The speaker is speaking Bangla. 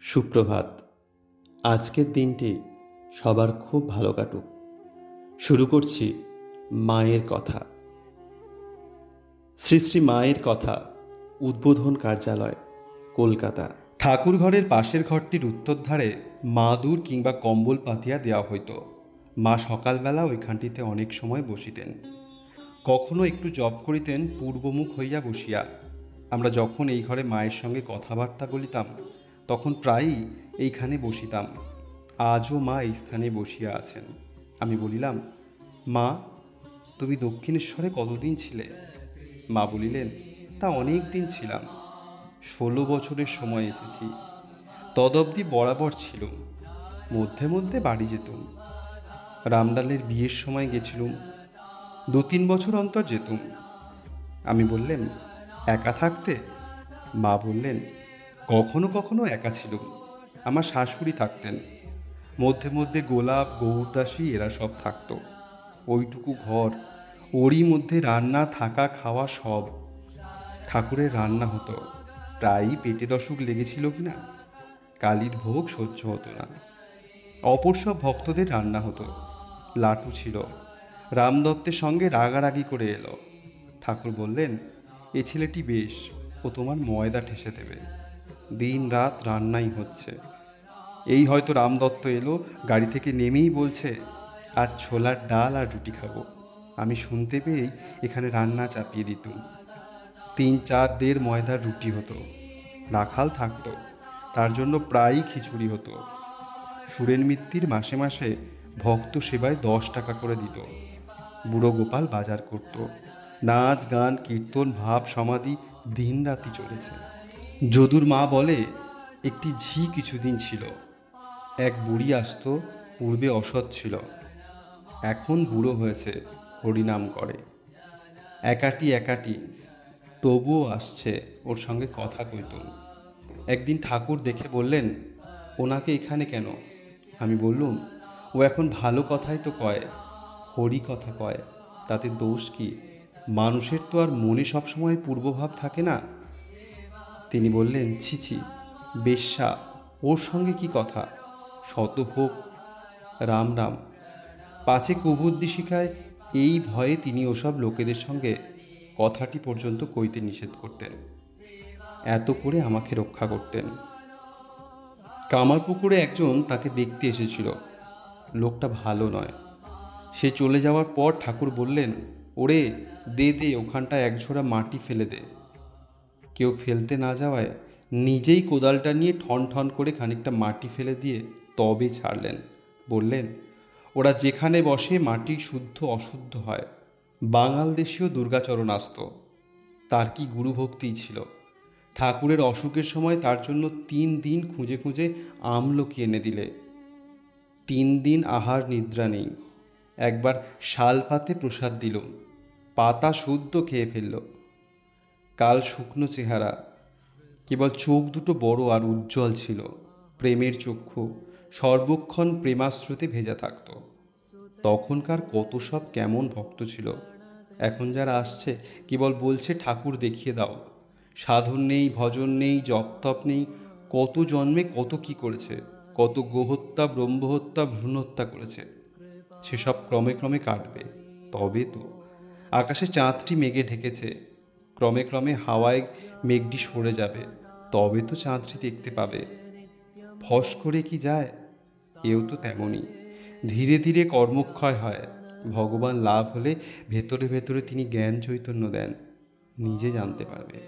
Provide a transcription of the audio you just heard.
সুপ্রভাত। আজকের দিনটি সবার খুব ভালো কাটুক। শুরু করছি মায়ের কথা। শ্রী শ্রী মায়ের কথা, উদ্বোধন কার্যালয়, কলকাতা। ঠাকুরঘরের পাশের ঘরটির উত্তরধারে মাদুর কিংবা কম্বল পাতিয়া দেওয়া হইত। মা সকালবেলা ওইখানটিতে অনেক সময় বসিতেন। কখনো একটু জপ করিতেন পূর্বমুখ হইয়া বসিয়া। আমরা যখন এই ঘরে মায়ের সঙ্গে কথাবার্তা বলিতাম তখন প্রায়ই এইখানে বসিতাম। আজও মা এই স্থানে বসিয়া আছেন। আমি বলিলাম, মা, তুমি দক্ষিণেশ্বরে কতদিন ছিলে? মা বলিলেন, তা অনেক দিন ছিলাম, 16 বছরের সময় এসেছি। তদবধি বরাবর ছিল, মধ্যে মধ্যে বাড়ি যেতুম। রামলালের বিয়ের সময় গেছিলুম, 2-3 বছর অন্তর যেতুম। আমি বললেন, একা থাকতে? মা বললেন, কখনো কখনো একা ছিলুম, আমার শাশুড়ি থাকতেন। মধ্যে মধ্যে গোলাপ, গৌরদাসী এরা সব থাকতো। ওইটুকু ঘর, ওরই মধ্যে রান্না, থাকা, খাওয়া সব। ঠাকুরের রান্না হতো, প্রায়ই পেটের অসুখ লেগেছিল কিনা, কালীর ভোগ সহ্য হতো না। অপর সব ভক্তদের রান্না হতো। লাটু ছিল, রামদত্তের সঙ্গে রাগারাগি করে এলো। ঠাকুর বললেন, এ ছেলেটি বেশ, ও তোমার ময়দা ঠেসে দেবে। দিন রাত রান্নাই হচ্ছে। এই হয়তো রামদত্ত এলো, গাড়ি থেকে নেমেই বলছে, আজ ছোলার ডাল আর রুটি খাবো। আমি শুনতে পেয়েই এখানে রান্না চাপিয়ে দিতুম। 3-4 দের ময়দার রুটি হতো। রাখাল থাকতো, তার জন্য প্রায়ই খিচুড়ি হতো। সুরেন মিত্তির মাসে মাসে ভক্ত সেবায় 10 টাকা করে দিত। বুড়ো গোপাল বাজার করত। নাচ গান কীর্তন ভাব সমাধি দিন রাতি চলেছে। যদুর মা বলে, একটি ঝি কিছুদিন ছিল। এক বুড়ি আসতো, পূর্বে অসৎ ছিল, এখন বুড়ো হয়েছে, হরিনাম করে। একাটি একাটি, তবুও আসছে, ওর সঙ্গে কথা কইতুম। একদিন ঠাকুর দেখে বললেন, ওনাকে এখানে কেন? আমি বললুম, ও এখন ভালো কথাই তো কয়, হরি কথা কয়, তাতে দোষ কি? মানুষের তো আর মনে সবসময় পূর্বভাব থাকে না। তিনি বললেন, ছি ছি, বেশ্যা, ওর সঙ্গে কি কথা, শত হোক, রাম রাম। পাছে কুবুদ্ধি শিখায়, এই ভয়ে তিনি ওসব লোকেদের সঙ্গে কথাটি পর্যন্ত কইতে নিষেধ করতেন। এত করে আমাকে রক্ষা করতেন। কামারপুকুরে একজন তাকে দেখতে এসেছিল। লোকটা ভালো নয়। সে চলে যাওয়ার পর ঠাকুর বললেন, ওরে, দে দে, ওখানটা একঝোড়া মাটি ফেলে দে। কেউ ফেলতে না যাওয়ায় নিজেই কোদালটা নিয়ে ঠন ঠন করে খানিকটা মাটি ফেলে দিয়ে তবে ছাড়লেন। বললেন, ওরা যেখানে বসে মাটি শুদ্ধ অশুদ্ধ হয়। বাঙাল দেশীয় দুর্গাচরণ আসত, তার কি গুরুভক্তিই ছিল। ঠাকুরের অসুখের সময় তার জন্য 3 দিন খুঁজে খুঁজে আমলকি এনে দিলে। 3 দিন আহার নিদ্রা নেই। একবার শাল পাতে প্রসাদ দিল, পাতা শুদ্ধ খেয়ে ফেলল। কাল শুকনো চেহারা, কেবল চোখ দুটো বড় আর উজ্জ্বল ছিল, প্রেমের চক্ষু, সর্বক্ষণ প্রেমাশ্রুতে ভেজা থাকত। তখনকার কত সব কেমন ভক্ত ছিল। এখন যারা আসছে কেবল বলছে, ঠাকুর দেখিয়ে দাও। সাধন নেই, ভজন নেই, জপ তপ নেই। কত জন্মে কত কি করেছে, কত গোহত্যা, ব্রহ্মহত্যা, ভ্রূণহত্যা করেছে। সেসব ক্রমে ক্রমে কাটবে, তবে তো। আকাশে চাঁদটি মেঘে ঢেকেছে, ক্রমে ক্রমে হাওয়ায় মেঘটি সরে যাবে, তবে তো চাঁদটি দেখতে পাবে। ফস করে কি যায়? এও তো তেমনই। ধীরে ধীরে কর্মক্ষয় হয়। ভগবান লাভ হলে ভেতরে ভেতরে তিনি জ্ঞান চৈতন্য দেন, নিজে জানতে পারবে।